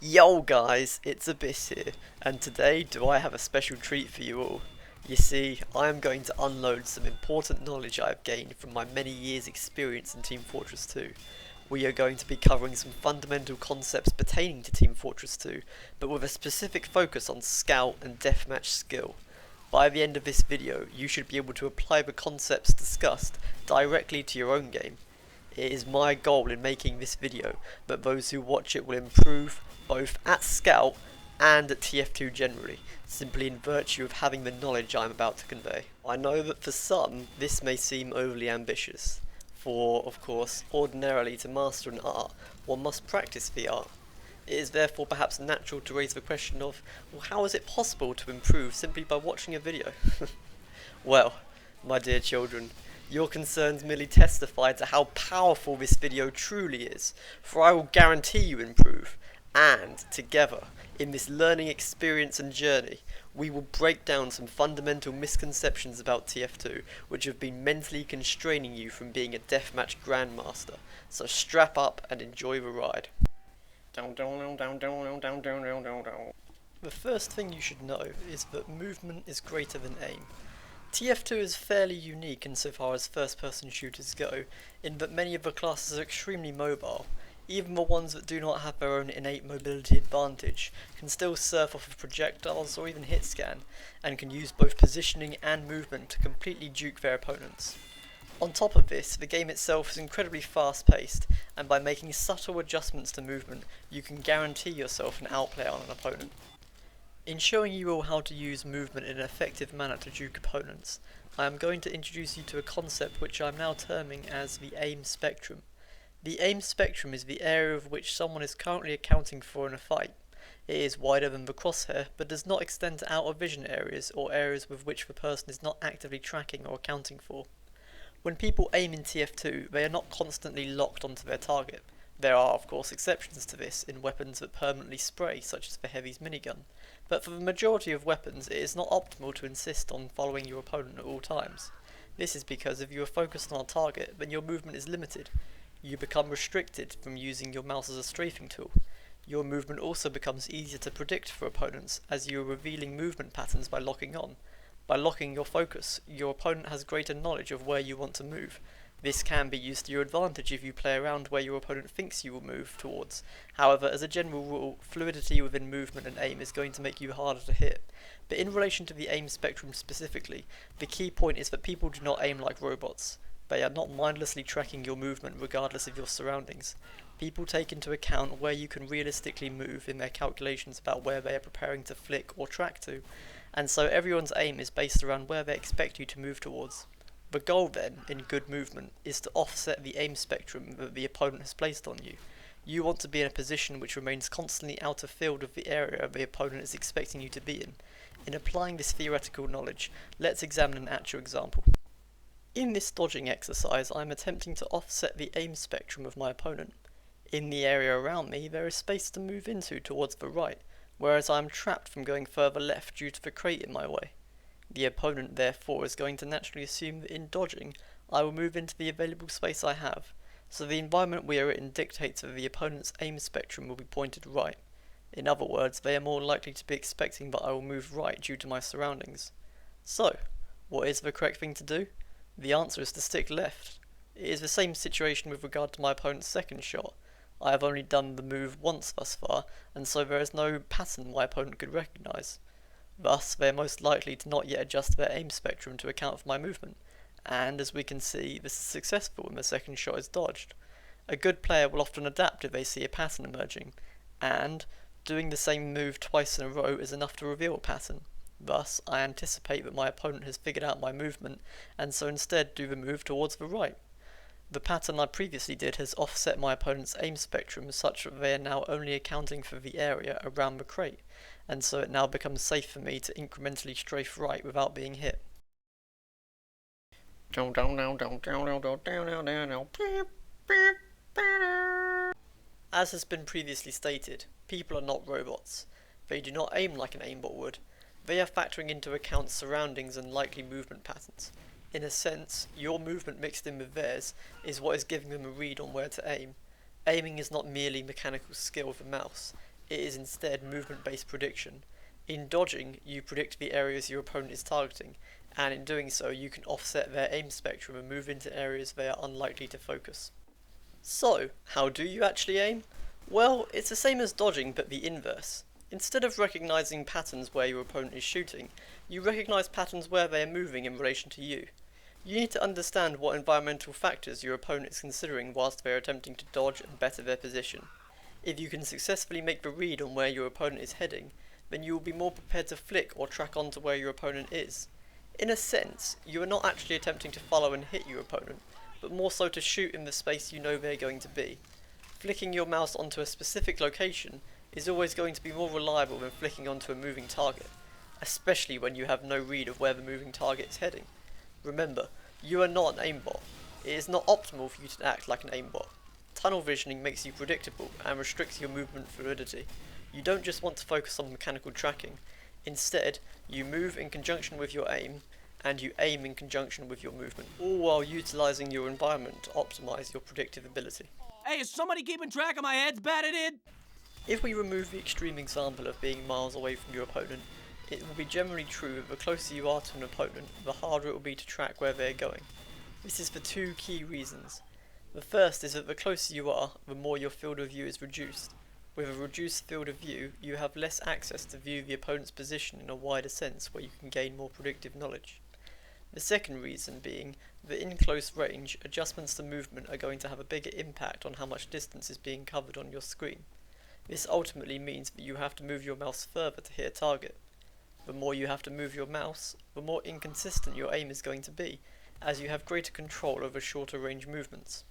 Yo guys, it's Abyss here, and today do I have a special treat for you all. You see, I am going to unload some important knowledge I have gained from my many years experience in Team Fortress 2. We are going to be covering some fundamental concepts pertaining to Team Fortress 2, but with a specific focus on scout and deathmatch skill. By the end of this video, you should be able to apply the concepts discussed directly to your own game. It is my goal in making this video that those who watch it will improve both at Scout and at TF2 generally, simply in virtue of having the knowledge I am about to convey. I know that for some this may seem overly ambitious, for of course, ordinarily to master an art, one must practice the art. It is therefore perhaps natural to raise the question of, well, how is it possible to improve simply by watching a video? Well, my dear children, your concerns merely testify to how powerful this video truly is, for I will guarantee you improve, and together, in this learning experience and journey, we will break down some fundamental misconceptions about TF2 which have been mentally constraining you from being a deathmatch grandmaster, so strap up and enjoy the ride. The first thing you should know is that movement is greater than aim. TF2 is fairly unique insofar as first-person shooters go, in that many of the classes are extremely mobile. Even the ones that do not have their own innate mobility advantage can still surf off of projectiles or even hit scan, and can use both positioning and movement to completely juke their opponents. On top of this, the game itself is incredibly fast-paced, and by making subtle adjustments to movement, you can guarantee yourself an outplay on an opponent. In showing you all how to use movement in an effective manner to juke opponents, I am going to introduce you to a concept which I am now terming as the aim spectrum. The aim spectrum is the area of which someone is currently accounting for in a fight. It is wider than the crosshair, but does not extend to outer vision areas or areas with which the person is not actively tracking or accounting for. When people aim in TF2, they are not constantly locked onto their target. There are, of course, exceptions to this in weapons that permanently spray, such as the heavy's minigun, but for the majority of weapons it is not optimal to insist on following your opponent at all times. This is because if you are focused on a target, then your movement is limited. You become restricted from using your mouse as a strafing tool. Your movement also becomes easier to predict for opponents, as you are revealing movement patterns by locking on. By locking your focus, your opponent has greater knowledge of where you want to move. This can be used to your advantage if you play around where your opponent thinks you will move towards. However, as a general rule, fluidity within movement and aim is going to make you harder to hit. But in relation to the aim spectrum specifically, the key point is that people do not aim like robots. They are not mindlessly tracking your movement regardless of your surroundings. People take into account where you can realistically move in their calculations about where they are preparing to flick or track to, and so everyone's aim is based around where they expect you to move towards. The goal then, in good movement, is to offset the aim spectrum that the opponent has placed on you. You want to be in a position which remains constantly out of field of the area the opponent is expecting you to be in. In applying this theoretical knowledge, let's examine an actual example. In this dodging exercise, I am attempting to offset the aim spectrum of my opponent. In the area around me, there is space to move into towards the right, whereas I am trapped from going further left due to the crate in my way. The opponent therefore is going to naturally assume that in dodging, I will move into the available space I have, so the environment we are in dictates that the opponent's aim spectrum will be pointed right. In other words, they are more likely to be expecting that I will move right due to my surroundings. So, what is the correct thing to do? The answer is to stick left. It is the same situation with regard to my opponent's second shot. I have only done the move once thus far, and so there is no pattern my opponent could recognise. Thus, they are most likely to not yet adjust their aim spectrum to account for my movement, and as we can see, this is successful when the second shot is dodged. A good player will often adapt if they see a pattern emerging, and doing the same move twice in a row is enough to reveal a pattern. Thus, I anticipate that my opponent has figured out my movement, and so instead do the move towards the right. The pattern I previously did has offset my opponent's aim spectrum such that they are now only accounting for the area around the crate, and so it now becomes safe for me to incrementally strafe right without being hit. As has been previously stated, people are not robots. They do not aim like an aimbot would. They are factoring into account surroundings and likely movement patterns. In a sense, your movement mixed in with theirs is what is giving them a read on where to aim. Aiming is not merely mechanical skill of the mouse. it is instead movement-based prediction. In dodging, you predict the areas your opponent is targeting, and in doing so you can offset their aim spectrum and move into areas they are unlikely to focus. So, how do you actually aim? Well, it's the same as dodging but the inverse. Instead of recognising patterns where your opponent is shooting, you recognise patterns where they are moving in relation to you. You need to understand what environmental factors your opponent is considering whilst they are attempting to dodge and better their position. If you can successfully make the read on where your opponent is heading, then you will be more prepared to flick or track onto where your opponent is. In a sense, you are not actually attempting to follow and hit your opponent, but more so to shoot in the space you know they're going to be. Flicking your mouse onto a specific location is always going to be more reliable than flicking onto a moving target, especially when you have no read of where the moving target is heading. Remember, you are not an aimbot. It is not optimal for you to act like an aimbot. Tunnel visioning makes you predictable and restricts your movement fluidity. You don't just want to focus on mechanical tracking. Instead, you move in conjunction with your aim, and you aim in conjunction with your movement, all while utilising your environment to optimise your predictive ability. Hey, is somebody keeping track of my heads batted in? If we remove the extreme example of being miles away from your opponent, it will be generally true that the closer you are to an opponent, the harder it will be to track where they are going. This is for two key reasons. The first is that the closer you are, the more your field of view is reduced. With a reduced field of view, you have less access to view the opponent's position in a wider sense where you can gain more predictive knowledge. The second reason being that in close range, adjustments to movement are going to have a bigger impact on how much distance is being covered on your screen. This ultimately means that you have to move your mouse further to hit a target. The more you have to move your mouse, the more inconsistent your aim is going to be, as you have greater control over shorter range movements.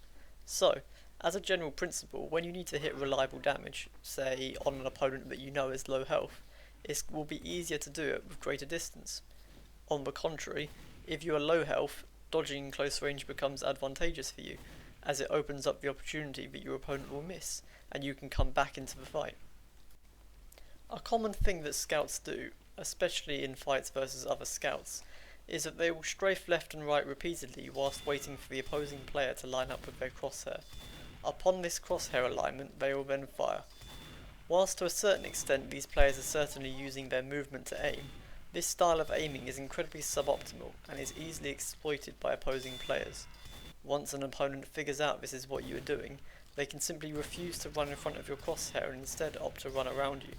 So, as a general principle, when you need to hit reliable damage, say on an opponent that you know is low health, it will be easier to do it with greater distance. On the contrary, if you are low health, dodging in close range becomes advantageous for you, as it opens up the opportunity that your opponent will miss, and you can come back into the fight. A common thing that scouts do, especially in fights versus other scouts, is that they will strafe left and right repeatedly whilst waiting for the opposing player to line up with their crosshair. Upon this crosshair alignment, they will then fire. Whilst to a certain extent these players are certainly using their movement to aim, this style of aiming is incredibly suboptimal and is easily exploited by opposing players. Once an opponent figures out this is what you are doing, they can simply refuse to run in front of your crosshair and instead opt to run around you.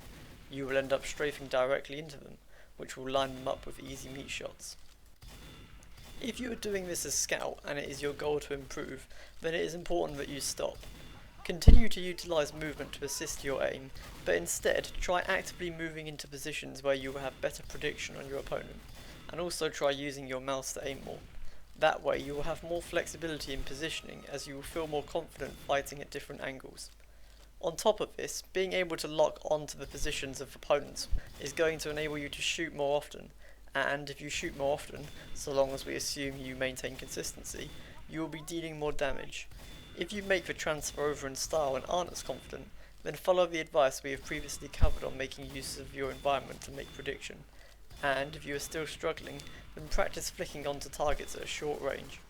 You will end up strafing directly into them, which will line them up with easy meat shots. If you are doing this as scout and it is your goal to improve, then it is important that you stop. Continue to utilise movement to assist your aim, but instead try actively moving into positions where you will have better prediction on your opponent, and also try using your mouse to aim more. That way you will have more flexibility in positioning as you will feel more confident fighting at different angles. On top of this, being able to lock onto the positions of opponents is going to enable you to shoot more often, and if you shoot more often, so long as we assume you maintain consistency, you will be dealing more damage. If you make the transfer over in style and aren't as confident, then follow the advice we have previously covered on making use of your environment to make prediction, and if you are still struggling, then practice flicking onto targets at a short range.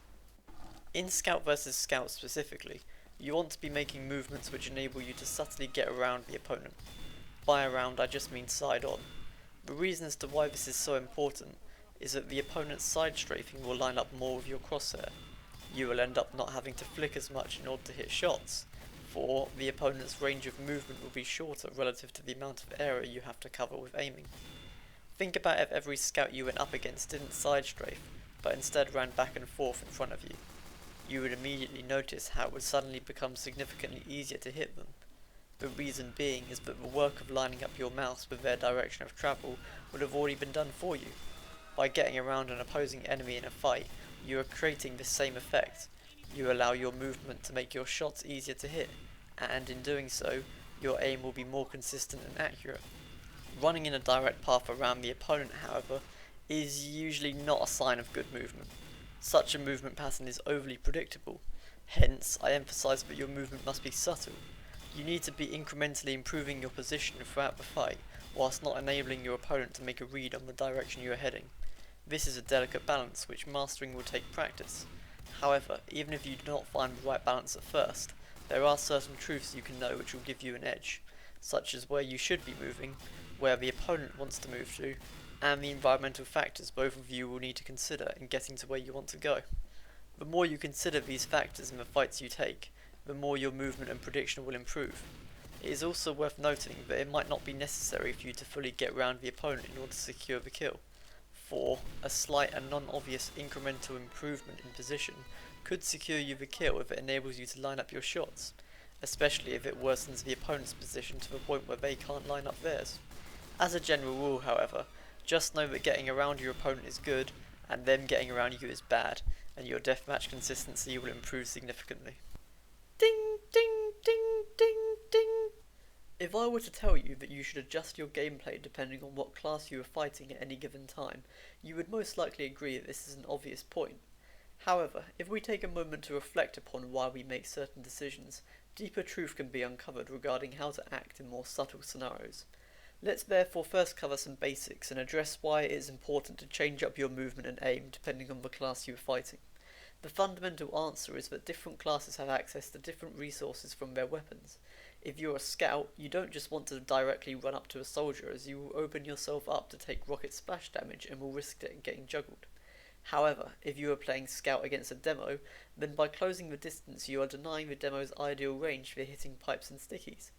In Scout vs Scout specifically, you want to be making movements which enable you to subtly get around the opponent. By around I just mean side on. The reason as to why this is so important is that the opponent's side strafing will line up more with your crosshair. You will end up not having to flick as much in order to hit shots, for the opponent's range of movement will be shorter relative to the amount of area you have to cover with aiming. Think about if every scout you went up against didn't side strafe, but instead ran back and forth in front of you. You would immediately notice how it would suddenly become significantly easier to hit them. The reason being is that the work of lining up your mouse with their direction of travel would have already been done for you. By getting around an opposing enemy in a fight, you are creating this same effect. You allow your movement to make your shots easier to hit, and in doing so, your aim will be more consistent and accurate. Running in a direct path around the opponent, however, is usually not a sign of good movement. Such a movement pattern is overly predictable, hence I emphasise that your movement must be subtle. You need to be incrementally improving your position throughout the fight, whilst not enabling your opponent to make a read on the direction you are heading. This is a delicate balance which mastering will take practice. However, even if you do not find the right balance at first, there are certain truths you can know which will give you an edge. such as where you should be moving, where the opponent wants to move to, and the environmental factors both of you will need to consider in getting to where you want to go. The more you consider these factors in the fights you take, the more your movement and prediction will improve. It is also worth noting that it might not be necessary for you to fully get round the opponent in order to secure the kill, for a slight and non-obvious incremental improvement in position could secure you the kill if it enables you to line up your shots, especially if it worsens the opponent's position to the point where they can't line up theirs. As a general rule, however, just know that getting around your opponent is good, and them getting around you is bad, and your deathmatch consistency will improve significantly. Ding, ding, ding, ding, ding. If I were to tell you that you should adjust your gameplay depending on what class you are fighting at any given time, you would most likely agree that this is an obvious point. However, if we take a moment to reflect upon why we make certain decisions, deeper truth can be uncovered regarding how to act in more subtle scenarios. Let's therefore first cover some basics and address why it is important to change up your movement and aim depending on the class you are fighting. The fundamental answer is that different classes have access to different resources from their weapons. If you're a scout, you don't just want to directly run up to a soldier, as you will open yourself up to take rocket splash damage and will risk getting juggled. However, if you are playing scout against a demo, then by closing the distance you are denying the demo's ideal range for hitting pipes and stickies.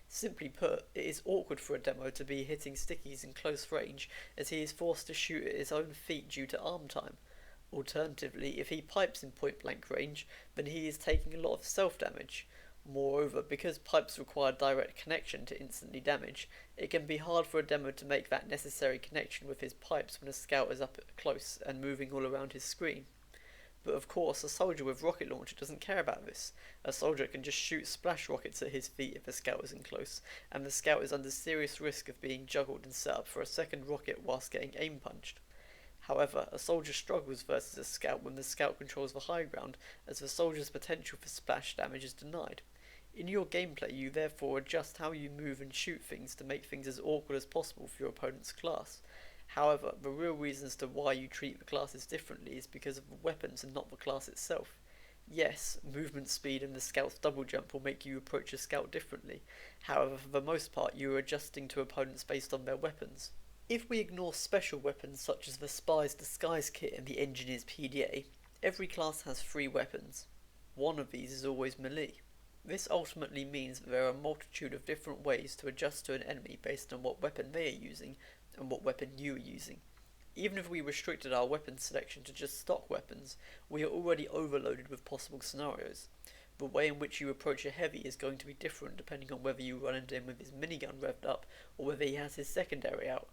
Simply put, it is awkward for a demo to be hitting stickies in close range, as he is forced to shoot at his own feet due to arm time. Alternatively, if he pipes in point blank range, then he is taking a lot of self damage. Moreover, because pipes require direct connection to instantly damage, it can be hard for a demo to make that necessary connection with his pipes when a scout is up close and moving all around his screen. But of course, a soldier with rocket launcher doesn't care about this. A soldier can just shoot splash rockets at his feet if the scout is in close, and the scout is under serious risk of being juggled and set up for a second rocket whilst getting aim punched. However, a soldier struggles versus a scout when the scout controls the high ground, as the soldier's potential for splash damage is denied. In your gameplay, you therefore adjust how you move and shoot things to make things as awkward as possible for your opponent's class. However, the real reason as to why you treat the classes differently is because of the weapons and not the class itself. Yes, movement speed and the scout's double jump will make you approach a scout differently. However, for the most part, you are adjusting to opponents based on their weapons. If we ignore special weapons such as the Spy's Disguise Kit and the Engineer's PDA, every class has 3 weapons. One of these is always melee. This ultimately means that there are a multitude of different ways to adjust to an enemy based on what weapon they are using and what weapon you are using. Even if we restricted our weapon selection to just stock weapons, we are already overloaded with possible scenarios. The way in which you approach a heavy is going to be different depending on whether you run into him with his minigun revved up or whether he has his secondary out.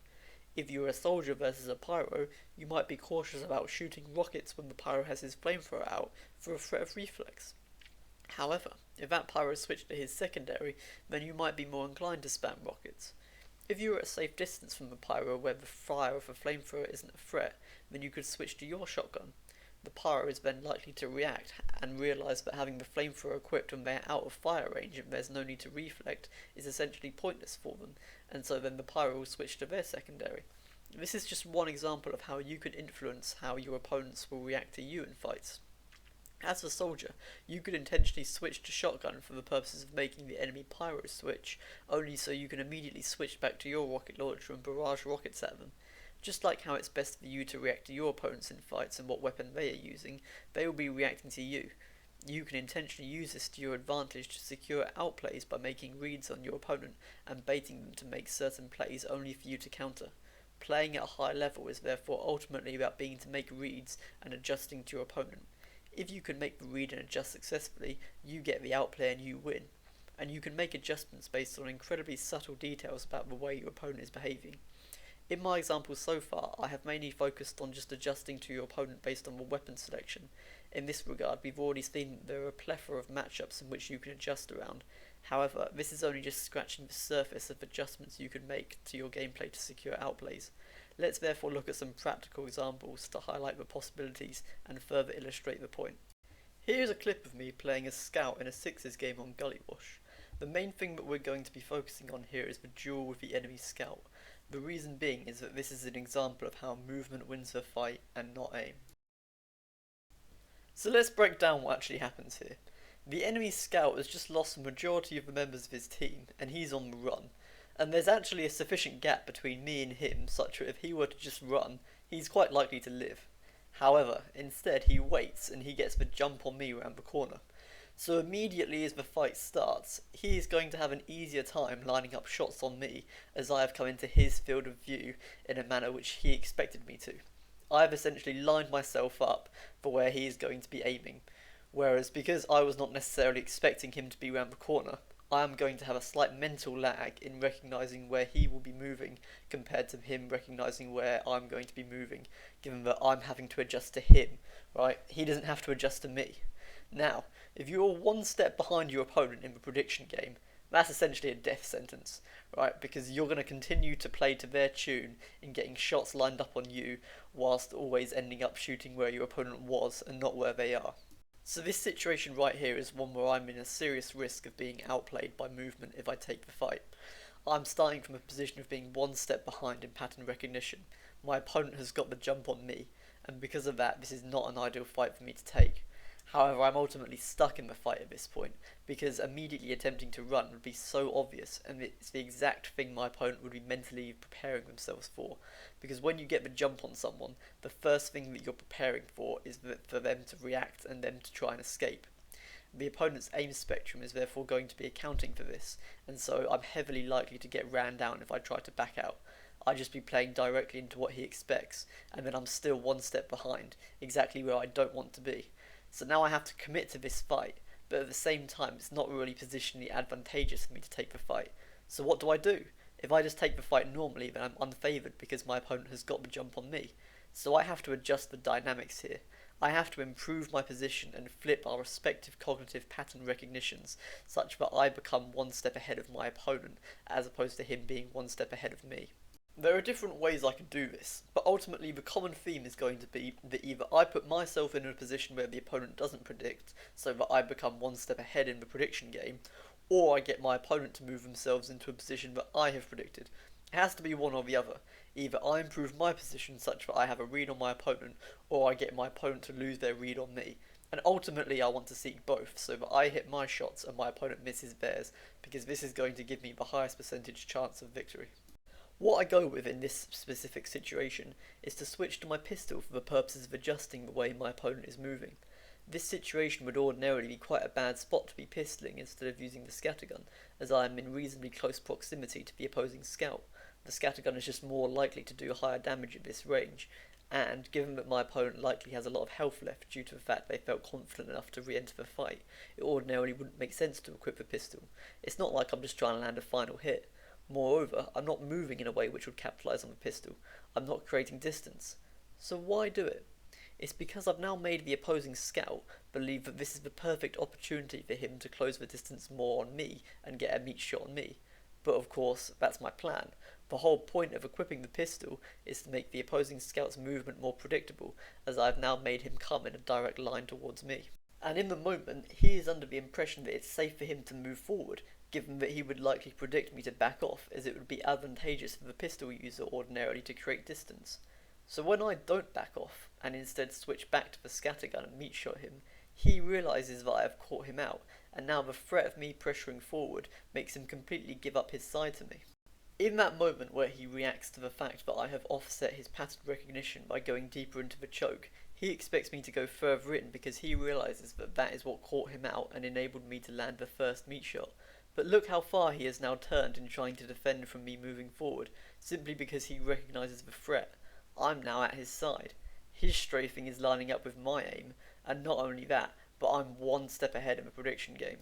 If you are a soldier versus a pyro, you might be cautious about shooting rockets when the pyro has his flamethrower out for a threat of reflex. However, if that pyro switched to his secondary, then you might be more inclined to spam rockets. If you are at a safe distance from the pyro where the fire of a flamethrower isn't a threat, then you could switch to your shotgun. The pyro is then likely to react and realise that having the flamethrower equipped when they are out of fire range and there's no need to reflect is essentially pointless for them, and so then the pyro will switch to their secondary. This is just one example of how you can influence how your opponents will react to you in fights. As a soldier, you could intentionally switch to shotgun for the purposes of making the enemy pyro switch, only so you can immediately switch back to your rocket launcher and barrage rockets at them. Just like how it's best for you to react to your opponents in fights and what weapon they are using, they will be reacting to you. You can intentionally use this to your advantage to secure outplays by making reads on your opponent and baiting them to make certain plays only for you to counter. Playing at a high level is therefore ultimately about being to make reads and adjusting to your opponent. If you can make the read and adjust successfully, you get the outplay and you win. And you can make adjustments based on incredibly subtle details about the way your opponent is behaving. In my examples so far, I have mainly focused on just adjusting to your opponent based on the weapon selection. In this regard, we've already seen that there are a plethora of matchups in which you can adjust around. However, this is only just scratching the surface of adjustments you can make to your gameplay to secure outplays. Let's therefore look at some practical examples to highlight the possibilities and further illustrate the point. Here's a clip of me playing as Scout in a Sixes game on Gullywash. The main thing that we're going to be focusing on here is the duel with the enemy Scout. The reason being is that this is an example of how movement wins the fight and not aim. So let's break down what actually happens here. The enemy scout has just lost the majority of the members of his team, and he's on the run. And there's actually a sufficient gap between me and him such that if he were to just run, he's quite likely to live. However, instead he waits and he gets the jump on me around the corner. So immediately as the fight starts, he is going to have an easier time lining up shots on me as I have come into his field of view in a manner which he expected me to. I have essentially lined myself up for where he is going to be aiming, whereas because I was not necessarily expecting him to be around the corner, I am going to have a slight mental lag in recognising where he will be moving compared to him recognising where I'm going to be moving, given that I'm having to adjust to him, right? He doesn't have to adjust to me. Now, if you're one step behind your opponent in the prediction game, that's essentially a death sentence, right? Because you're going to continue to play to their tune in getting shots lined up on you, whilst always ending up shooting where your opponent was and not where they are. So this situation right here is one where I'm in a serious risk of being outplayed by movement if I take the fight. I'm starting from a position of being one step behind in pattern recognition. My opponent has got the jump on me, and because of that, this is not an ideal fight for me to take. However, I'm ultimately stuck in the fight at this point, because immediately attempting to run would be so obvious, and it's the exact thing my opponent would be mentally preparing themselves for. Because when you get the jump on someone, the first thing that you're preparing for is for them to react and them to try and escape. The opponent's aim spectrum is therefore going to be accounting for this, and so I'm heavily likely to get ran down if I try to back out. I'd just be playing directly into what he expects, and then I'm still one step behind, exactly where I don't want to be. So now I have to commit to this fight, but at the same time it's not really positionally advantageous for me to take the fight. So what do? If I just take the fight normally, then I'm unfavoured because my opponent has got the jump on me. So I have to adjust the dynamics here. I have to improve my position and flip our respective cognitive pattern recognitions such that I become one step ahead of my opponent as opposed to him being one step ahead of me. There are different ways I can do this, but ultimately the common theme is going to be that either I put myself in a position where the opponent doesn't predict, so that I become one step ahead in the prediction game, or I get my opponent to move themselves into a position that I have predicted. It has to be one or the other. Either I improve my position such that I have a read on my opponent, or I get my opponent to lose their read on me. And ultimately I want to seek both, so that I hit my shots and my opponent misses theirs, because this is going to give me the highest percentage chance of victory. What I go with in this specific situation is to switch to my pistol for the purposes of adjusting the way my opponent is moving. This situation would ordinarily be quite a bad spot to be pistoling instead of using the scattergun, as I am in reasonably close proximity to the opposing scout. The scattergun is just more likely to do higher damage at this range, and given that my opponent likely has a lot of health left due to the fact they felt confident enough to re-enter the fight, it ordinarily wouldn't make sense to equip the pistol. It's not like I'm just trying to land a final hit. Moreover, I'm not moving in a way which would capitalise on the pistol. I'm not creating distance. So why do it? It's because I've now made the opposing scout believe that this is the perfect opportunity for him to close the distance more on me and get a meat shot on me. But of course, that's my plan. The whole point of equipping the pistol is to make the opposing scout's movement more predictable, as I have now made him come in a direct line towards me. And in the moment, he is under the impression that it's safe for him to move forward, given that he would likely predict me to back off, as it would be advantageous for the pistol user ordinarily to create distance. So when I don't back off, and instead switch back to the scattergun and meat shot him, he realises that I have caught him out, and now the threat of me pressuring forward makes him completely give up his side to me. In that moment where he reacts to the fact that I have offset his pattern recognition by going deeper into the choke, he expects me to go further in because he realises that that is what caught him out and enabled me to land the first meat shot. But look how far he has now turned in trying to defend from me moving forward, simply because he recognises the threat. I'm now at his side. His strafing is lining up with my aim, and not only that, but I'm one step ahead in the prediction game.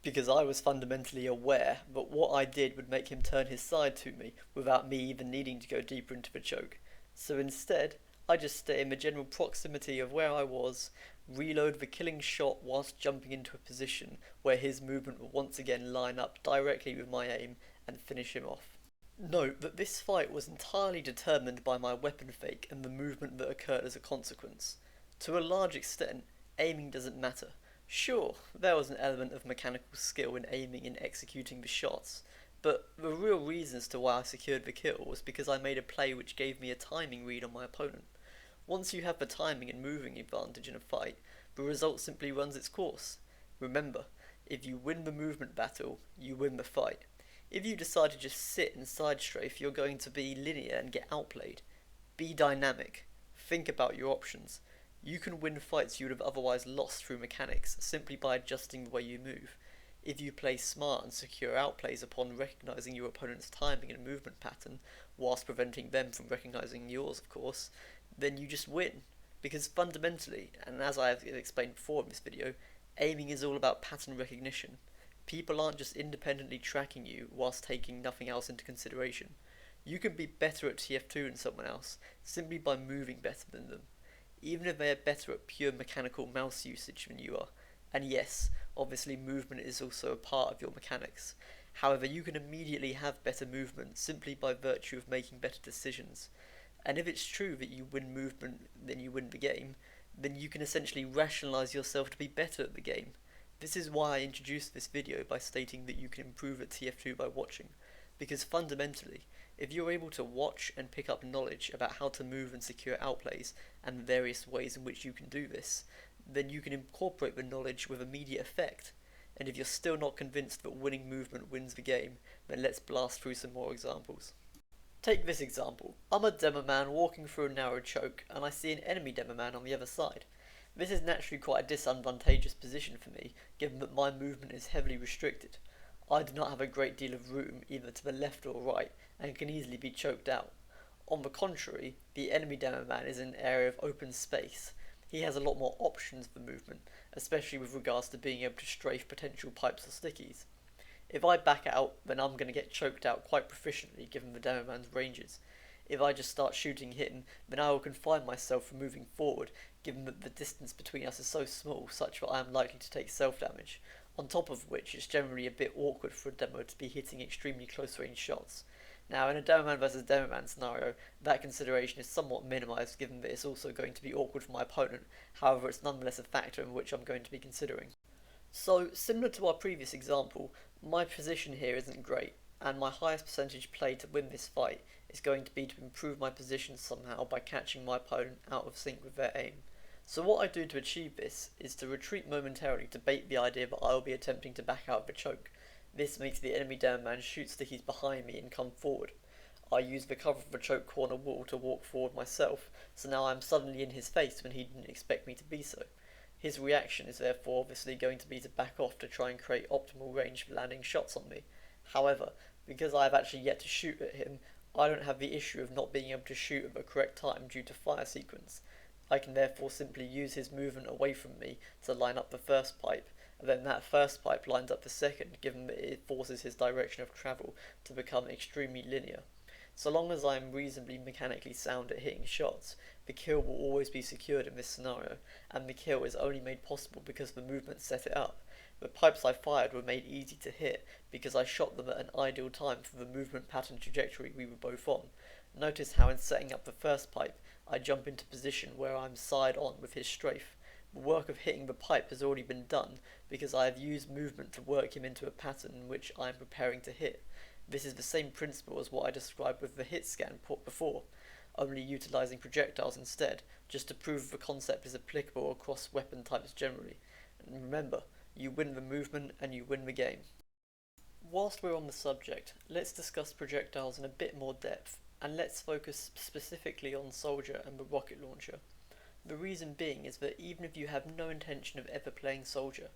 Because I was fundamentally aware that what I did would make him turn his side to me without me even needing to go deeper into the choke. So instead, I just stay in the general proximity of where I was, reload the killing shot whilst jumping into a position where his movement will once again line up directly with my aim and finish him off. Note that this fight was entirely determined by my weapon fake and the movement that occurred as a consequence. To a large extent, aiming doesn't matter. Sure, there was an element of mechanical skill in aiming and executing the shots, but the real reason as to why I secured the kill was because I made a play which gave me a timing read on my opponent. Once you have the timing and moving advantage in a fight, the result simply runs its course. Remember, If you win the movement battle, you win the fight. If you decide to just sit and side strafe, you're going to be linear and get outplayed. Be dynamic. Think about your options. You can win fights you would have otherwise lost through mechanics simply by adjusting the way you move. If you play smart and secure outplays upon recognizing your opponent's timing and movement pattern, whilst preventing them from recognizing yours, of course, then you just win. Because fundamentally, and as I have explained before in this video, aiming is all about pattern recognition. People aren't just independently tracking you whilst taking nothing else into consideration. You can be better at TF2 than someone else simply by moving better than them, even if they are better at pure mechanical mouse usage than you are. And yes, obviously movement is also a part of your mechanics. However, you can immediately have better movement simply by virtue of making better decisions. And if it's true that you win movement then you win the game, then you can essentially rationalize yourself to be better at the game. This is why I introduced this video by stating that you can improve at TF2 by watching, because fundamentally, if you're able to watch and pick up knowledge about how to move and secure outplays and the various ways in which you can do this, then you can incorporate the knowledge with immediate effect. And if you're still not convinced that winning movement wins the game, then let's blast through some more examples. Take this example. I'm a demo man walking through a narrow choke and I see an enemy demo man on the other side. This is naturally quite a disadvantageous position for me, given that my movement is heavily restricted. I do not have a great deal of room either to the left or right, and can easily be choked out. On the contrary, the enemy demo man is in an area of open space. He has a lot more options for movement, especially with regards to being able to strafe potential pipes or stickies. If I back out, then I'm going to get choked out quite proficiently given the demo man's ranges. If I just start shooting him, then I will confine myself from moving forward, given that the distance between us is so small such that I am likely to take self-damage, on top of which it's generally a bit awkward for a demo to be hitting extremely close-range shots. Now, in a demo man versus demo man scenario, that consideration is somewhat minimised given that it's also going to be awkward for my opponent, however it's nonetheless a factor in which I'm going to be considering. So, similar to our previous example, my position here isn't great, and my highest percentage play to win this fight is going to be to improve my position somehow by catching my opponent out of sync with their aim. So what I do to achieve this is to retreat momentarily to bait the idea that I will be attempting to back out of the choke. This makes the enemy down man shoot stickies behind me and come forward. I use the cover of the choke corner wall to walk forward myself, so now I am suddenly in his face when he didn't expect me to be so. His reaction is therefore obviously going to be to back off to try and create optimal range for landing shots on me. However, because I have actually yet to shoot at him, I don't have the issue of not being able to shoot at the correct time due to fire sequence. I can therefore simply use his movement away from me to line up the first pipe, and then that first pipe lines up the second, given that it forces his direction of travel to become extremely linear. So long as I am reasonably mechanically sound at hitting shots, the kill will always be secured in this scenario, and the kill is only made possible because the movement set it up. The pipes I fired were made easy to hit because I shot them at an ideal time for the movement pattern trajectory we were both on. Notice how in setting up the first pipe, I jump into position where I am side on with his strafe. The work of hitting the pipe has already been done because I have used movement to work him into a pattern in which I am preparing to hit. This is the same principle as what I described with the hit scan before, only utilising projectiles instead, just to prove the concept is applicable across weapon types generally. And remember, you win the movement and you win the game. Whilst we're on the subject, let's discuss projectiles in a bit more depth, and let's focus specifically on Soldier and the rocket launcher. The reason being is that even if you have no intention of ever playing Soldier,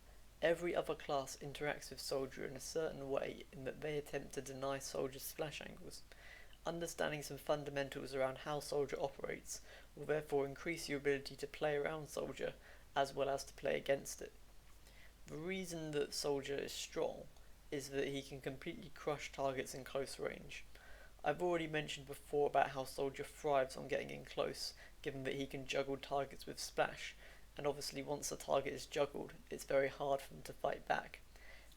every other class interacts with Soldier in a certain way in that they attempt to deny Soldier's splash angles. Understanding some fundamentals around how Soldier operates will therefore increase your ability to play around Soldier as well as to play against it. The reason that Soldier is strong is that he can completely crush targets in close range. I've already mentioned before about how Soldier thrives on getting in close, given that he can juggle targets with splash, and obviously once a target is juggled, it's very hard for him to fight back.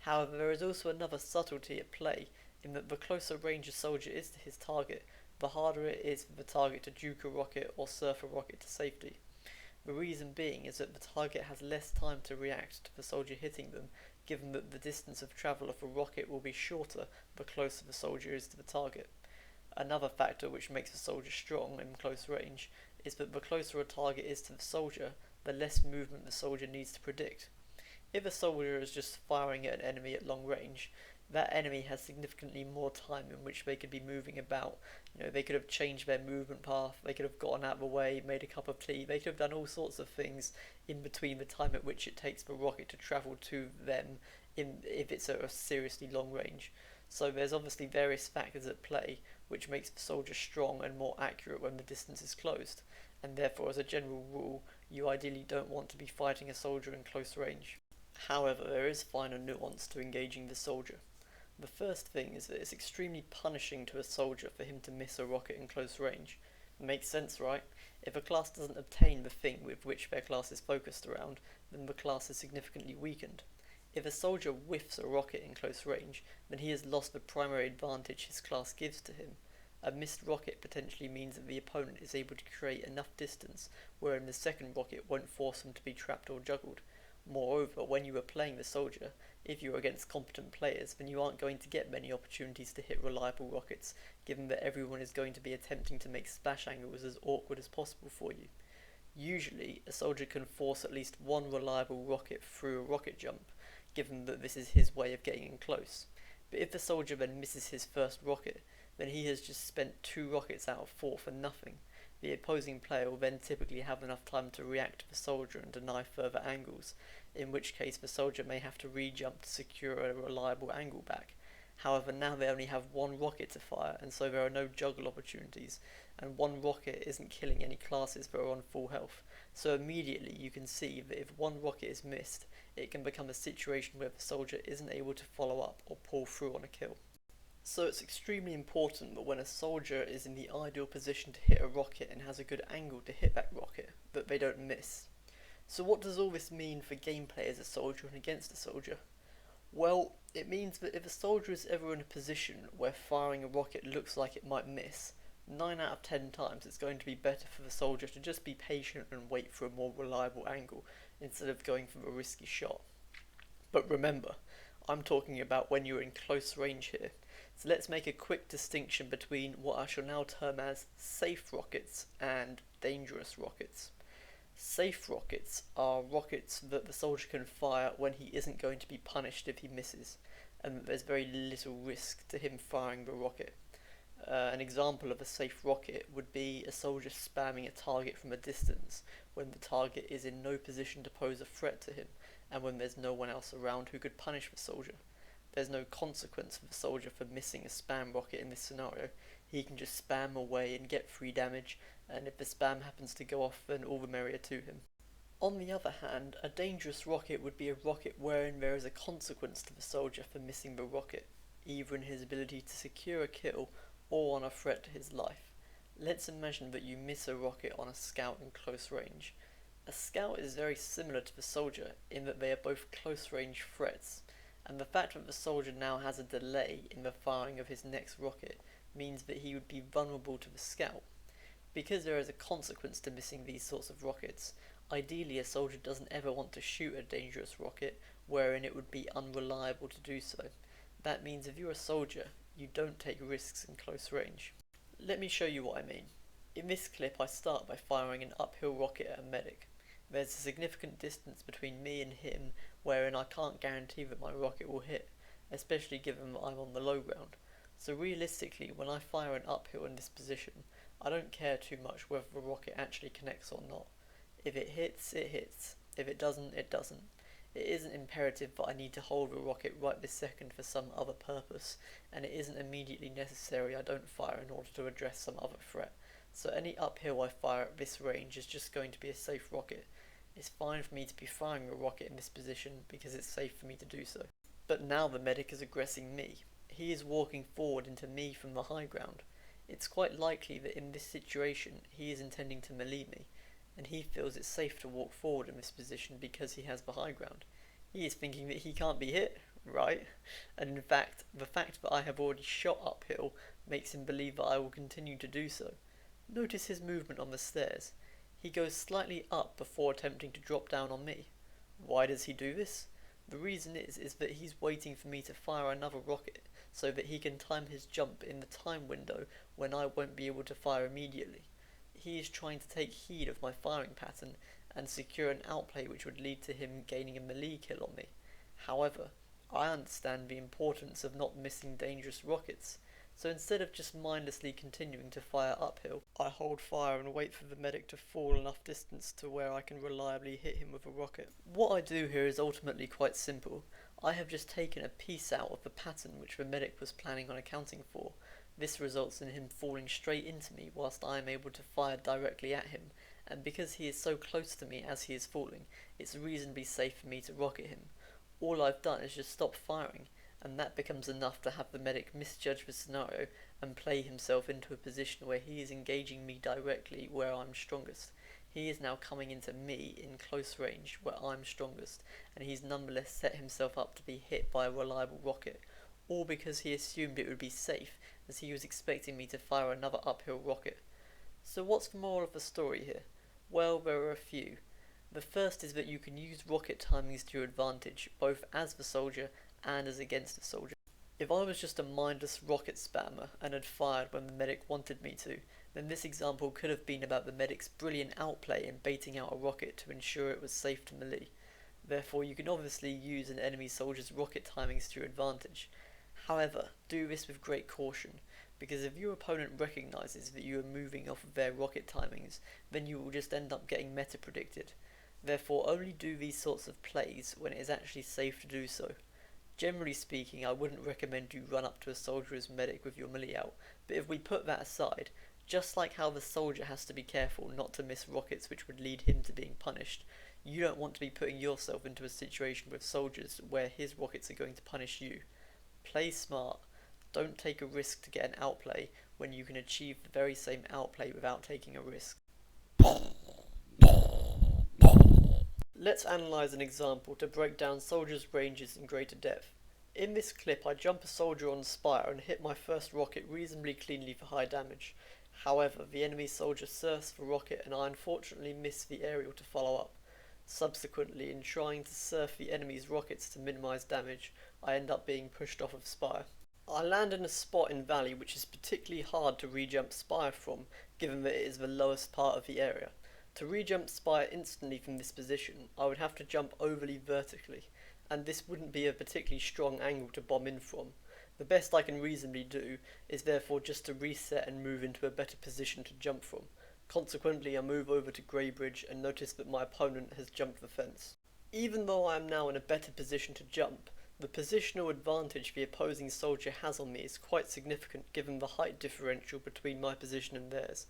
However, there is also another subtlety at play, in that the closer range a Soldier is to his target, the harder it is for the target to juke a rocket or surf a rocket to safety. The reason being is that the target has less time to react to the Soldier hitting them, given that the distance of travel of a rocket will be shorter the closer the Soldier is to the target. Another factor which makes the Soldier strong in close range is that the closer a target is to the Soldier, the less movement the Soldier needs to predict. If a soldier is just firing at an enemy at long range, that enemy has significantly more time in which they could be moving about. They could have changed their movement path, they could have gotten out of the way, made a cup of tea, they could have done all sorts of things in between the time at which it takes the rocket to travel to them if it's at a seriously long range. So there's obviously various factors at play which makes the soldier strong and more accurate when the distance is closed, and therefore as a general rule you ideally don't want to be fighting a soldier in close range. However, there is finer nuance to engaging the soldier. The first thing is that it's extremely punishing to a soldier for him to miss a rocket in close range. Makes sense, right? If a class doesn't obtain the thing with which their class is focused around, then the class is significantly weakened. If a soldier whiffs a rocket in close range, then he has lost the primary advantage his class gives to him. A missed rocket potentially means that the opponent is able to create enough distance wherein the second rocket won't force him to be trapped or juggled. Moreover, when you are playing the soldier, if you're against competent players, then you aren't going to get many opportunities to hit reliable rockets, given that everyone is going to be attempting to make splash angles as awkward as possible for you. Usually, a soldier can force at least one reliable rocket through a rocket jump, given that this is his way of getting in close. But if the soldier then misses his first rocket, then he has just spent 2 rockets out of 4 for nothing. The opposing player will then typically have enough time to react to the soldier and deny further angles, in which case the soldier may have to re-jump to secure a reliable angle back. However, now they only have 1 rocket to fire, and so there are no juggle opportunities, and 1 rocket isn't killing any classes that are on full health. So immediately you can see that if 1 rocket is missed, it can become a situation where the soldier isn't able to follow up or pull through on a kill. So it's extremely important that when a soldier is in the ideal position to hit a rocket and has a good angle to hit that rocket, that they don't miss. So what does all this mean for gameplay as a soldier and against a soldier? Well, it means that if a soldier is ever in a position where firing a rocket looks like it might miss, 9 out of 10 times it's going to be better for the soldier to just be patient and wait for a more reliable angle instead of going for a risky shot. But remember, I'm talking about when you're in close range here. So let's make a quick distinction between what I shall now term as safe rockets and dangerous rockets. Safe rockets are rockets that the soldier can fire when he isn't going to be punished if he misses, and there's very little risk to him firing the rocket. An example of a safe rocket would be a soldier spamming a target from a distance when the target is in no position to pose a threat to him, and when there's no one else around who could punish the soldier. There's no consequence for the soldier for missing a spam rocket in this scenario. He can just spam away and get free damage, and if the spam happens to go off, then all the merrier to him. On the other hand, a dangerous rocket would be a rocket wherein there is a consequence to the soldier for missing the rocket, either in his ability to secure a kill or on a threat to his life. Let's imagine that you miss a rocket on a scout in close range. A scout is very similar to the soldier in that they are both close range threats, and the fact that the soldier now has a delay in the firing of his next rocket means that he would be vulnerable to the scout. Because there is a consequence to missing these sorts of rockets, ideally a soldier doesn't ever want to shoot a dangerous rocket wherein it would be unreliable to do so. That means if you're a soldier, you don't take risks in close range. Let me show you what I mean. In this clip I start by firing an uphill rocket at a medic. There's a significant distance between me and him wherein I can't guarantee that my rocket will hit, especially given that I'm on the low ground. So realistically, when I fire an uphill in this position, I don't care too much whether the rocket actually connects or not. If it hits, it hits. If it doesn't, it doesn't. It isn't imperative that I need to hold the rocket right this second for some other purpose, and it isn't immediately necessary I don't fire in order to address some other threat. So any uphill I fire at this range is just going to be a safe rocket. It's fine for me to be firing a rocket in this position because it's safe for me to do so. But now the medic is aggressing me. He is walking forward into me from the high ground. It's quite likely that in this situation he is intending to melee me, and he feels it's safe to walk forward in this position because he has the high ground. He is thinking that he can't be hit, right? And in fact, the fact that I have already shot uphill makes him believe that I will continue to do so. Notice his movement on the stairs. He goes slightly up before attempting to drop down on me. Why does he do this? The reason is that he's waiting for me to fire another rocket so that he can time his jump in the time window when I won't be able to fire immediately. He is trying to take heed of my firing pattern and secure an outplay which would lead to him gaining a melee kill on me. However, I understand the importance of not missing dangerous rockets, so instead of just mindlessly continuing to fire uphill, I hold fire and wait for the medic to fall enough distance to where I can reliably hit him with a rocket. What I do here is ultimately quite simple. I have just taken a piece out of the pattern which the medic was planning on accounting for. This results in him falling straight into me whilst I am able to fire directly at him, and because he is so close to me as he is falling, it's reasonably safe for me to rocket him. All I've done is just stop firing, and that becomes enough to have the medic misjudge the scenario and play himself into a position where he is engaging me directly where I'm strongest. He is now coming into me in close range where I'm strongest, and he's nonetheless set himself up to be hit by a reliable rocket, all because he assumed it would be safe as he was expecting me to fire another uphill rocket. So what's the moral of the story here? Well, there are a few. The first is that you can use rocket timings to your advantage, both as the soldier and as against the soldier. If I was just a mindless rocket spammer and had fired when the medic wanted me to, then this example could have been about the medic's brilliant outplay in baiting out a rocket to ensure it was safe to melee. Therefore, you can obviously use an enemy soldier's rocket timings to your advantage. However, do this with great caution, because if your opponent recognises that you are moving off of their rocket timings, then you will just end up getting meta predicted. Therefore, only do these sorts of plays when it is actually safe to do so. Generally speaking, I wouldn't recommend you run up to a soldier as medic with your melee out, but if we put that aside, just like how the soldier has to be careful not to miss rockets which would lead him to being punished, you don't want to be putting yourself into a situation with soldiers where his rockets are going to punish you. Play smart. Don't take a risk to get an outplay when you can achieve the very same outplay without taking a risk. Let's analyse an example to break down soldiers' ranges in greater depth. In this clip I jump a soldier on Spire and hit my first rocket reasonably cleanly for high damage. However, the enemy soldier surfs the rocket and I unfortunately miss the aerial to follow up. Subsequently, in trying to surf the enemy's rockets to minimise damage, I end up being pushed off of Spire. I land in a spot in Valley which is particularly hard to re-jump Spire from, given that it is the lowest part of the area. To re-jump Spire instantly from this position, I would have to jump overly vertically, and this wouldn't be a particularly strong angle to bomb in from. The best I can reasonably do is therefore just to reset and move into a better position to jump from. Consequently, I move over to Greybridge and notice that my opponent has jumped the fence. Even though I am now in a better position to jump, the positional advantage the opposing soldier has on me is quite significant given the height differential between my position and theirs.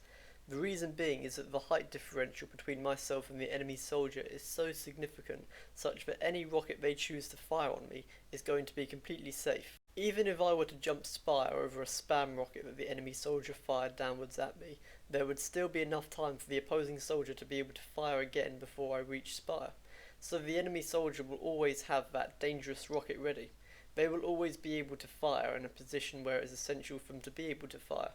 The reason being is that the height differential between myself and the enemy soldier is so significant such that any rocket they choose to fire on me is going to be completely safe. Even if I were to jump Spire over a spam rocket that the enemy soldier fired downwards at me, there would still be enough time for the opposing soldier to be able to fire again before I reach Spire. So the enemy soldier will always have that dangerous rocket ready. They will always be able to fire in a position where it is essential for them to be able to fire.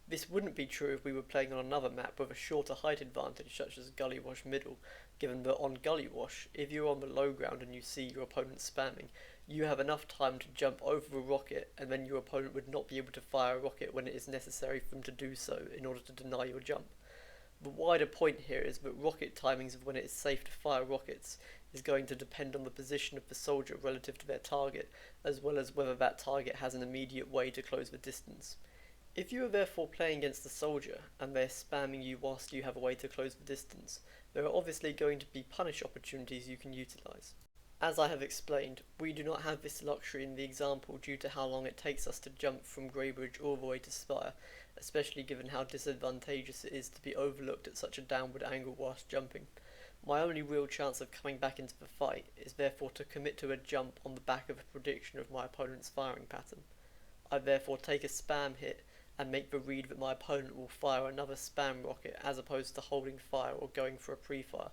This wouldn't be true if we were playing on another map with a shorter height advantage such as Gully Wash Middle, given that on Gully Wash, if you're on the low ground and you see your opponent spamming, you have enough time to jump over a rocket and then your opponent would not be able to fire a rocket when it is necessary for them to do so in order to deny your jump. The wider point here is that rocket timings of when it is safe to fire rockets is going to depend on the position of the soldier relative to their target, as well as whether that target has an immediate way to close the distance. If you are therefore playing against a soldier and they're spamming you whilst you have a way to close the distance, there are obviously going to be punish opportunities you can utilise. As I have explained, we do not have this luxury in the example due to how long it takes us to jump from Greybridge all the way to Spire, especially given how disadvantageous it is to be overlooked at such a downward angle whilst jumping. My only real chance of coming back into the fight is therefore to commit to a jump on the back of a prediction of my opponent's firing pattern. I therefore take a spam hit and make the read that my opponent will fire another spam rocket as opposed to holding fire or going for a pre-fire.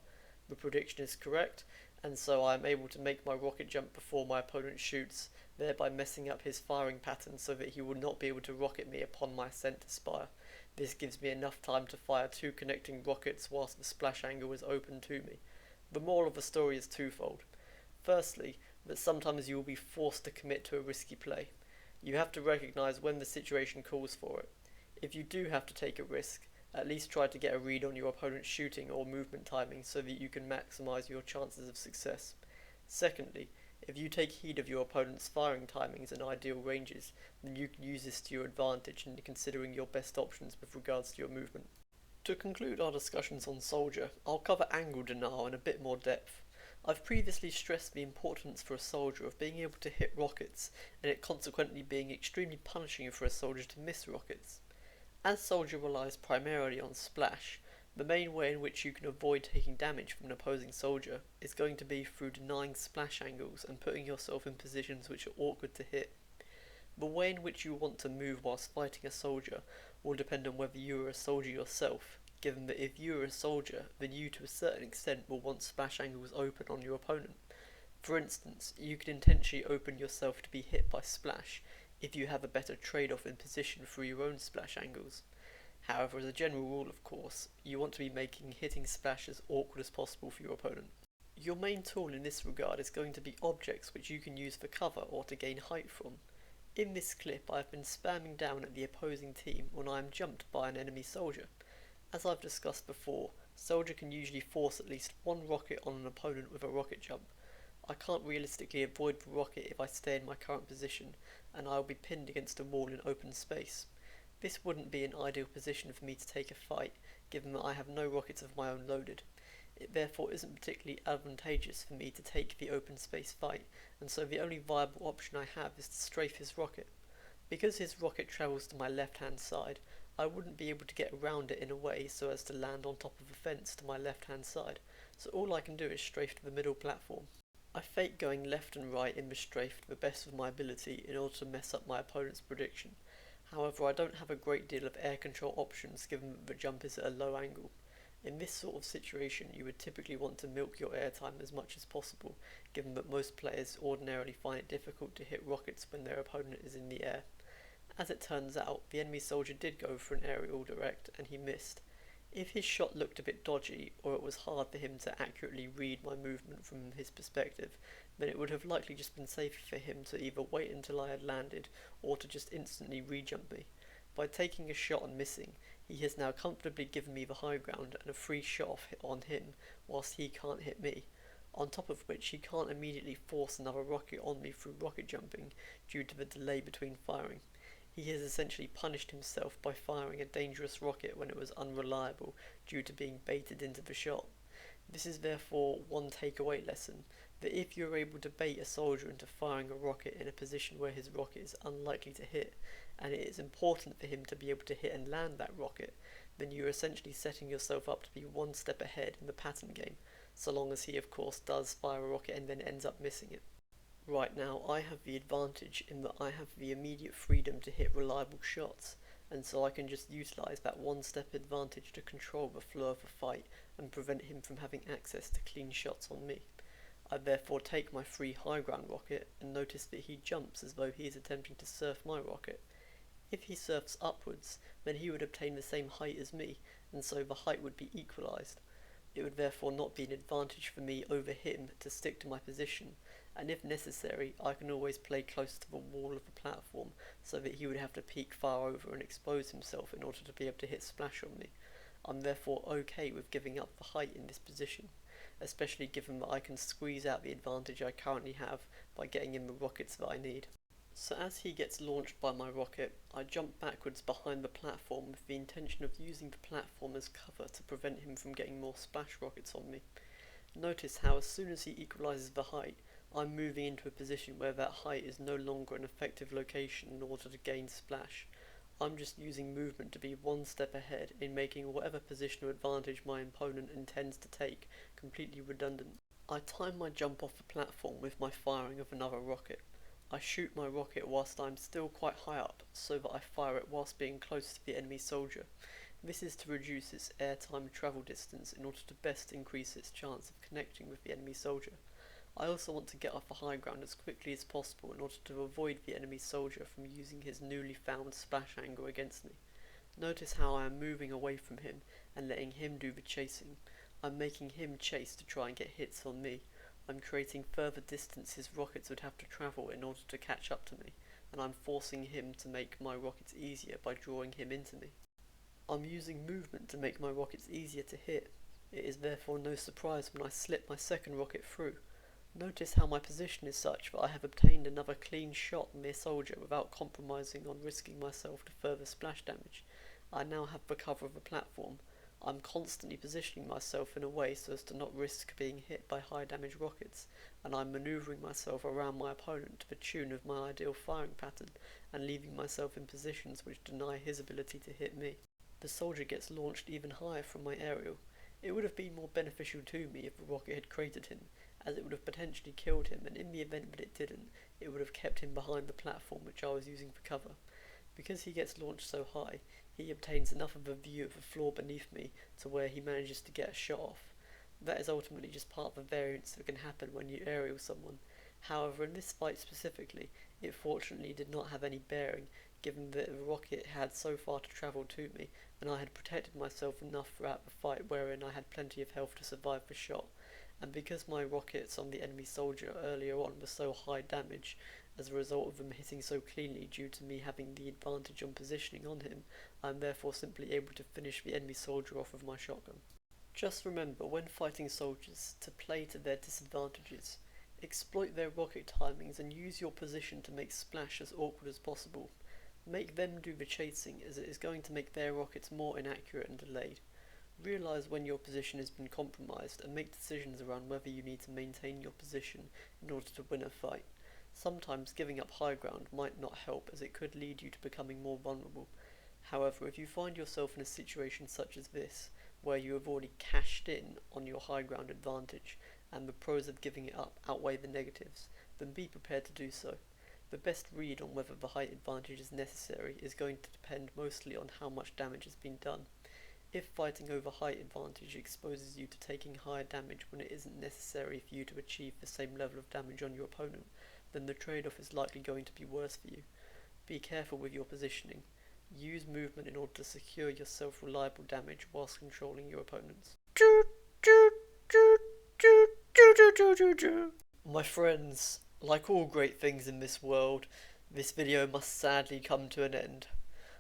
The prediction is correct, and so I am able to make my rocket jump before my opponent shoots, thereby messing up his firing pattern so that he will not be able to rocket me upon my ascent to Spire. This gives me enough time to fire 2 connecting rockets whilst the splash angle is open to me. The moral of the story is twofold. Firstly, that sometimes you will be forced to commit to a risky play. You have to recognise when the situation calls for it. If you do have to take a risk, At least try to get a read on your opponent's shooting or movement timing so that you can maximise your chances of success. Secondly, if you take heed of your opponent's firing timings and ideal ranges, then you can use this to your advantage in considering your best options with regards to your movement. To conclude our discussions on Soldier, I'll cover angle denial in a bit more depth. I've previously stressed the importance for a soldier of being able to hit rockets, and it consequently being extremely punishing for a soldier to miss rockets. As Soldier relies primarily on splash, the main way in which you can avoid taking damage from an opposing soldier is going to be through denying splash angles and putting yourself in positions which are awkward to hit. The way in which you want to move whilst fighting a soldier will depend on whether you are a soldier yourself, given that if you are a soldier, then you to a certain extent will want splash angles open on your opponent. For instance, you could intentionally open yourself to be hit by splash if you have a better trade-off in position through your own splash angles. However, as a general rule, of course, you want to be making hitting splash as awkward as possible for your opponent. Your main tool in this regard is going to be objects which you can use for cover or to gain height from. In this clip, I have been spamming down at the opposing team when I am jumped by an enemy soldier. As I've discussed before, soldier can usually force at least one rocket on an opponent with a rocket jump. I can't realistically avoid the rocket if I stay in my current position, and I will be pinned against a wall in open space. This wouldn't be an ideal position for me to take a fight, given that I have no rockets of my own loaded. It therefore isn't particularly advantageous for me to take the open space fight, and so the only viable option I have is to strafe his rocket. Because his rocket travels to my left hand side, I wouldn't be able to get around it in a way so as to land on top of a fence to my left hand side, so all I can do is strafe to the middle platform. I fake going left and right in the strafe to the best of my ability in order to mess up my opponent's prediction. However, I don't have a great deal of air control options given that the jump is at a low angle. In this sort of situation, you would typically want to milk your airtime as much as possible, given that most players ordinarily find it difficult to hit rockets when their opponent is in the air. As it turns out, the enemy soldier did go for an aerial direct, and he missed. If his shot looked a bit dodgy, or it was hard for him to accurately read my movement from his perspective, then it would have likely just been safer for him to either wait until I had landed, or to just instantly re-jump me. By taking a shot and missing, he has now comfortably given me the high ground and a free shot on him, whilst he can't hit me. On top of which, he can't immediately force another rocket on me through rocket jumping, due to the delay between firing. He has essentially punished himself by firing a dangerous rocket when it was unreliable due to being baited into the shot. This is therefore one takeaway lesson, that if you are able to bait a soldier into firing a rocket in a position where his rocket is unlikely to hit, and it is important for him to be able to hit and land that rocket, then you are essentially setting yourself up to be one step ahead in the pattern game, so long as he of course does fire a rocket and then ends up missing it. Right now, I have the advantage in that I have the immediate freedom to hit reliable shots, and so I can just utilise that one step advantage to control the flow of the fight and prevent him from having access to clean shots on me. I therefore take my free high ground rocket and notice that he jumps as though he is attempting to surf my rocket. If he surfs upwards, then he would obtain the same height as me, and so the height would be equalised. It would therefore not be an advantage for me over him to stick to my position, and if necessary, I can always play close to the wall of the platform so that he would have to peek far over and expose himself in order to be able to hit splash on me. I'm therefore okay with giving up the height in this position, especially given that I can squeeze out the advantage I currently have by getting in the rockets that I need. So as he gets launched by my rocket, I jump backwards behind the platform with the intention of using the platform as cover to prevent him from getting more splash rockets on me. Notice how as soon as he equalises the height, I'm moving into a position where that height is no longer an effective location in order to gain splash. I'm just using movement to be one step ahead in making whatever positional advantage my opponent intends to take completely redundant. I time my jump off the platform with my firing of another rocket. I shoot my rocket whilst I'm still quite high up, so that I fire it whilst being close to the enemy soldier. This is to reduce its airtime travel distance in order to best increase its chance of connecting with the enemy soldier. I also want to get off the high ground as quickly as possible in order to avoid the enemy soldier from using his newly found splash angle against me. Notice how I am moving away from him and letting him do the chasing. I'm making him chase to try and get hits on me. I'm creating further distance his rockets would have to travel in order to catch up to me, and I'm forcing him to make my rockets easier by drawing him into me. I'm using movement to make my rockets easier to hit. It is therefore no surprise when I slip my second rocket through. Notice how my position is such that I have obtained another clean shot near soldier without compromising on risking myself to further splash damage. I now have the cover of a platform. I'm constantly positioning myself in a way so as to not risk being hit by high damage rockets, and I'm manoeuvring myself around my opponent to the tune of my ideal firing pattern and leaving myself in positions which deny his ability to hit me. The soldier gets launched even higher from my aerial. It would have been more beneficial to me if the rocket had cratered him, as it would have potentially killed him, and in the event that it didn't, it would have kept him behind the platform which I was using for cover. Because he gets launched so high, he obtains enough of a view of the floor beneath me to where he manages to get a shot off. That is ultimately just part of the variance that can happen when you aerial someone. However, in this fight specifically, it fortunately did not have any bearing, given that the rocket had so far to travel to me, and I had protected myself enough throughout the fight wherein I had plenty of health to survive the shot. And because my rockets on the enemy soldier earlier on were so high damage, as a result of them hitting so cleanly due to me having the advantage on positioning on him, I am therefore simply able to finish the enemy soldier off with my shotgun. Just remember, when fighting soldiers, to play to their disadvantages. Exploit their rocket timings and use your position to make splash as awkward as possible. Make them do the chasing, as it is going to make their rockets more inaccurate and delayed. Realise when your position has been compromised and make decisions around whether you need to maintain your position in order to win a fight. Sometimes giving up high ground might not help, as it could lead you to becoming more vulnerable. However, if you find yourself in a situation such as this, where you have already cashed in on your high ground advantage, and the pros of giving it up outweigh the negatives, then be prepared to do so. The best read on whether the height advantage is necessary is going to depend mostly on how much damage has been done. If fighting over height advantage exposes you to taking higher damage when it isn't necessary for you to achieve the same level of damage on your opponent, then the trade-off is likely going to be worse for you. Be careful with your positioning. Use movement in order to secure yourself reliable damage whilst controlling your opponents. My friends, like all great things in this world, this video must sadly come to an end.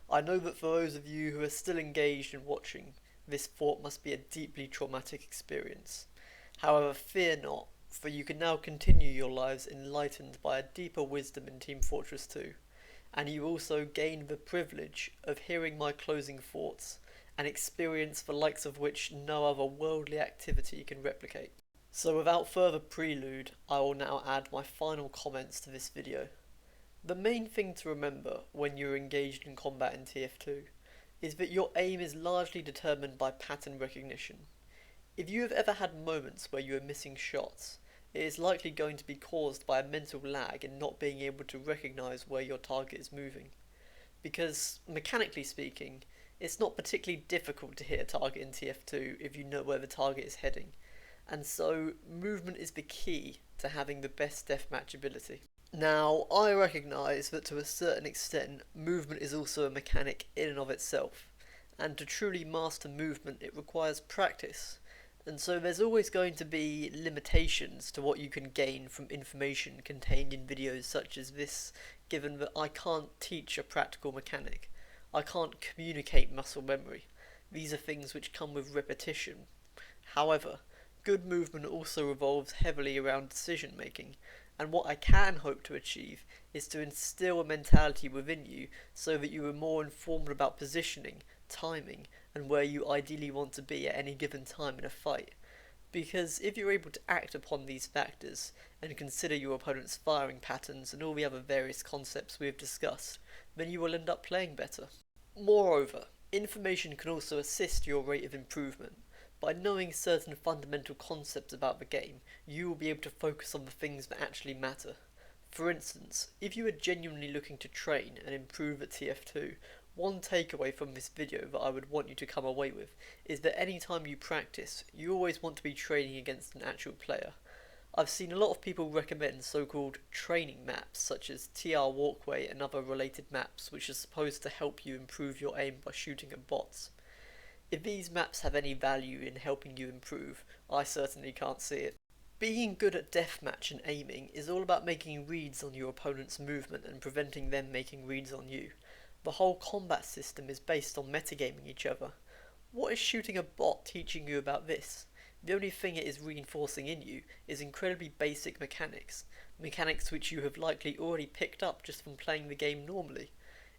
I know that for those of you who are still engaged in watching, this thought must be a deeply traumatic experience. However, fear not, for you can now continue your lives enlightened by a deeper wisdom in Team Fortress 2, and you also gain the privilege of hearing my closing thoughts, an experience the likes of which no other worldly activity can replicate. So without further prelude, I will now add my final comments to this video. The main thing to remember when you're engaged in combat in TF2 is that your aim is largely determined by pattern recognition. If you have ever had moments where you are missing shots, it is likely going to be caused by a mental lag in not being able to recognise where your target is moving. Because, mechanically speaking, it's not particularly difficult to hit a target in TF2 if you know where the target is heading, and so movement is the key to having the best deathmatch ability. Now, I recognise that to a certain extent, movement is also a mechanic in and of itself, and to truly master movement it requires practice, and so there's always going to be limitations to what you can gain from information contained in videos such as this, given that I can't teach a practical mechanic. I can't communicate muscle memory. These are things which come with repetition. However, good movement also revolves heavily around decision making, and what I can hope to achieve is to instill a mentality within you so that you are more informed about positioning, timing, and where you ideally want to be at any given time in a fight. Because if you're able to act upon these factors, and consider your opponent's firing patterns and all the other various concepts we have discussed, then you will end up playing better. Moreover, information can also assist your rate of improvement. By knowing certain fundamental concepts about the game, you will be able to focus on the things that actually matter. For instance, if you are genuinely looking to train and improve at TF2, one takeaway from this video that I would want you to come away with is that any time you practice, you always want to be training against an actual player. I've seen a lot of people recommend so-called training maps such as TR Walkway and other related maps which are supposed to help you improve your aim by shooting at bots. If these maps have any value in helping you improve, I certainly can't see it. Being good at deathmatch and aiming is all about making reads on your opponent's movement and preventing them making reads on you. The whole combat system is based on metagaming each other. What is shooting a bot teaching you about this? The only thing it is reinforcing in you is incredibly basic mechanics, mechanics which you have likely already picked up just from playing the game normally.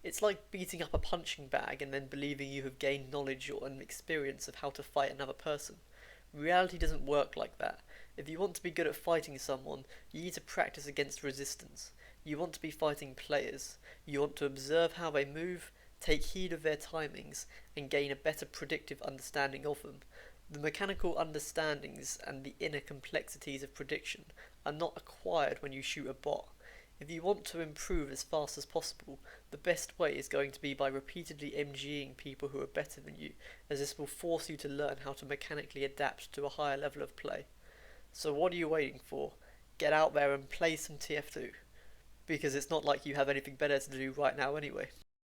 It's like beating up a punching bag and then believing you have gained knowledge or an experience of how to fight another person. Reality doesn't work like that. If you want to be good at fighting someone, you need to practice against resistance. You want to be fighting players. You want to observe how they move, take heed of their timings, and gain a better predictive understanding of them. The mechanical understandings and the inner complexities of prediction are not acquired when you shoot a bot. If you want to improve as fast as possible, the best way is going to be by repeatedly MGing people who are better than you, as this will force you to learn how to mechanically adapt to a higher level of play. So what are you waiting for? Get out there and play some TF2. Because it's not like you have anything better to do right now anyway.